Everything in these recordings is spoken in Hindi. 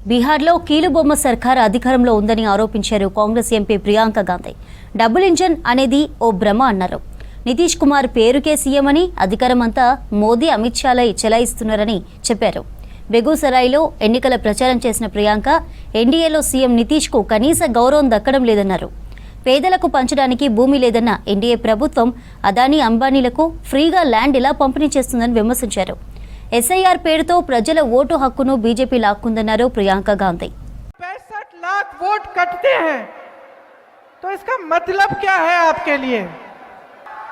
బీహార్లో కీలుబొమ్మ సర్కార్ అధికారంలో ఉందని ఆరోపించారు Congress MP Priyanka Gandhi. Double engine అనేది ఓ భ్రమ అన్నారు. నితీష్ కుమార్ పేరుకే సీఎం అని, అధికారం అంతా మోదీ అమిత్ షాలై చెలాయిస్తున్నారని చెప్పారు. బెగూసరాయ్లో ఎన్నికల ప్రచారం చేసిన ప్రియాంక ఎన్డీఏలో సీఎం నితీష్ కు కనీస గౌరవం దక్కడం లేదన్నారు. పేదలకు పంచడానికి భూమి లేదన్న ఎన్డీఏ ప్రభుత్వం అదానీ అంబానీలకు ఫ్రీగా ల్యాండ్ ఇలా పంపిణీ చేస్తుందని విమర్శించారు. ఎస్ఐఆర్ పేరుతో ప్రజల ఓటు హక్కును బీజేపీ లాక్కుందన్నారు ప్రియాంక గాంधी. 65 लाख वोट कटते हैं तो इसका मतलब क्या है आपके लिए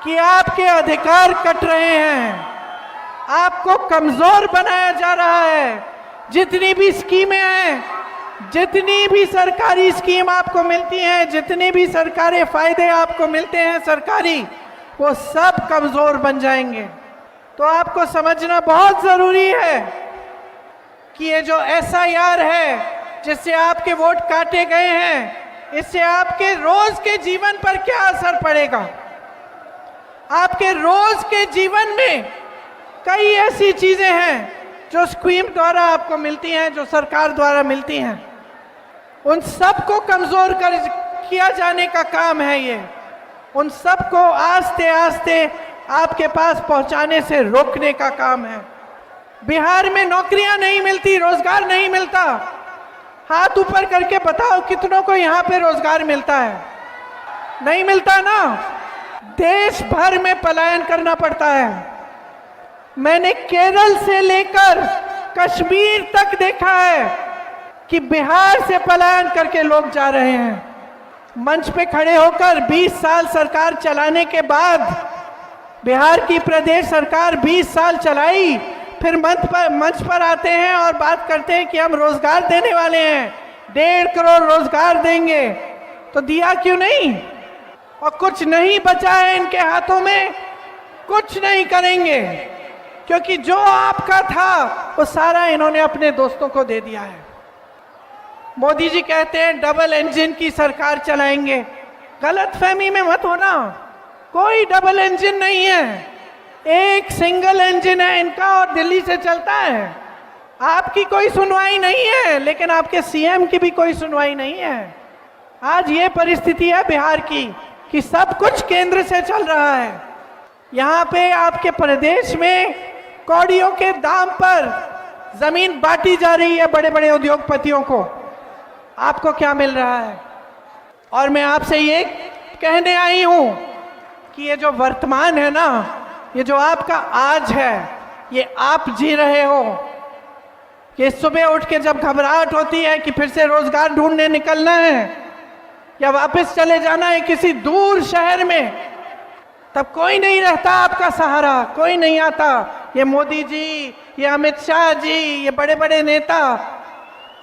कि आपके अधिकार कट रहे हैं, आपको कमजोर बनाया जा रहा है। जितनी भी स्कीमें हैं, जितनी भी सरकारी स्कीम आपको मिलती हैं, जितने भी सरकारी फायदे आपको मिलते हैं सरकारी, वो सब कमजोर बन जाएंगे। तो आपको समझना बहुत जरूरी है कि ये जो एसआईआर है जिससे आपके वोट काटे गए हैं, इससे आपके रोज के जीवन पर क्या असर पड़ेगा। आपके रोज के जीवन में कई ऐसी चीजें हैं जो स्कीम द्वारा आपको मिलती हैं, जो सरकार द्वारा मिलती हैं, उन सबको कमजोर किया जाने का काम है ये। उन सबको आस्ते आस्ते आपके पास पहुंचाने से रोकने का काम है। बिहार में नौकरियां नहीं मिलती, रोजगार नहीं मिलता। हाथ ऊपर करके बताओ कितनों को यहां पे रोजगार मिलता है? नहीं मिलता ना। देश भर में पलायन करना पड़ता है। मैंने केरल से लेकर कश्मीर तक देखा है कि बिहार से पलायन करके लोग जा रहे हैं। मंच पे खड़े होकर 20 साल सरकार चलाने के बाद बिहार की प्रदेश सरकार 20 साल चलाई, फिर मंच पर आते हैं और बात करते हैं कि हम रोजगार देने वाले हैं, 1.5 करोड़ रोजगार देंगे। तो दिया क्यों नहीं? और कुछ नहीं बचा है इनके हाथों में, कुछ नहीं करेंगे, क्योंकि जो आपका था वो सारा इन्होंने अपने दोस्तों को दे दिया है। मोदी जी कहते हैं डबल इंजन की सरकार चलाएंगे। गलत फहमी में मत होना, कोई डबल इंजन नहीं है, एक सिंगल इंजन है इनका और दिल्ली से चलता है। आपकी कोई सुनवाई नहीं है, लेकिन आपके सीएम की भी कोई सुनवाई नहीं है। आज ये परिस्थिति है बिहार की कि सब कुछ केंद्र से चल रहा है। यहाँ पे आपके प्रदेश में कौड़ियों के दाम पर जमीन बांटी जा रही है बड़े बड़े उद्योगपतियों को। आपको क्या मिल रहा है? और मैं आपसे ये कहने आई हूं कि ये जो वर्तमान है ना, ये जो आपका आज है, ये आप जी रहे हो। कि सुबह उठ के जब घबराहट होती है कि फिर से रोजगार ढूंढने निकलना है या वापस चले जाना है किसी दूर शहर में, तब कोई नहीं रहता आपका सहारा, कोई नहीं आता। ये मोदी जी, ये अमित शाह जी, ये बड़े बड़े नेता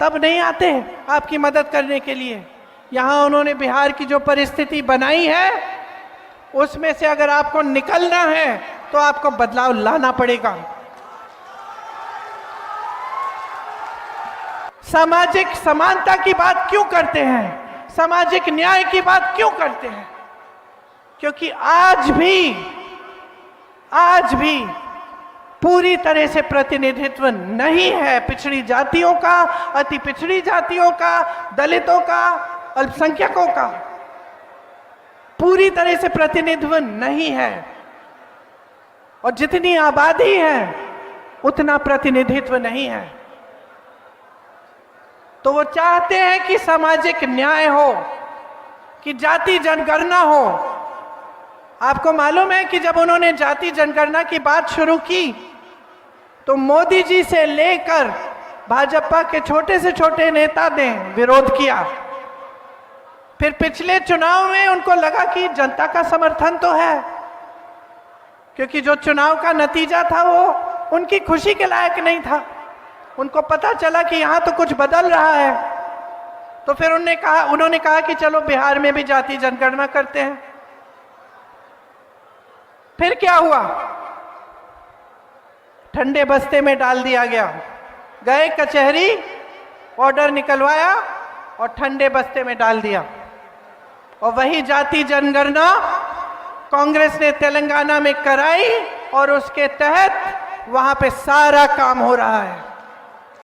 तब नहीं आते आपकी मदद करने के लिए। यहाँ उन्होंने बिहार की जो परिस्थिति बनाई है, उसमें से अगर आपको निकलना है तो आपको बदलाव लाना पड़ेगा। सामाजिक समानता की बात क्यों करते हैं? सामाजिक न्याय की बात क्यों करते हैं? क्योंकि आज भी पूरी तरह से प्रतिनिधित्व नहीं है पिछड़ी जातियों का, अति पिछड़ी जातियों का, दलितों का, अल्पसंख्यकों का। पूरी तरह से प्रतिनिधित्व नहीं है। और जितनी आबादी है उतना प्रतिनिधित्व नहीं है। तो वो चाहते हैं कि सामाजिक न्याय हो, कि जाति जनगणना हो। आपको मालूम है कि जब उन्होंने जाति जनगणना की बात शुरू की तो मोदी जी से लेकर भाजपा के छोटे से छोटे नेता ने विरोध किया। फिर पिछले चुनाव में उनको लगा कि जनता का समर्थन तो है, क्योंकि जो चुनाव का नतीजा था वो उनकी खुशी के लायक नहीं था। उनको पता चला कि यहाँ तो कुछ बदल रहा है। तो फिर उन्होंने कहा कि चलो बिहार में भी जाति जनगणना करते हैं। फिर क्या हुआ? ठंडे बस्ते में डाल दिया गया। गए कचहरी, ऑर्डर निकलवाया और ठंडे बस्ते में डाल दिया। और वही जाति जनगणना कांग्रेस ने तेलंगाना में कराई और उसके तहत वहां पे सारा काम हो रहा है।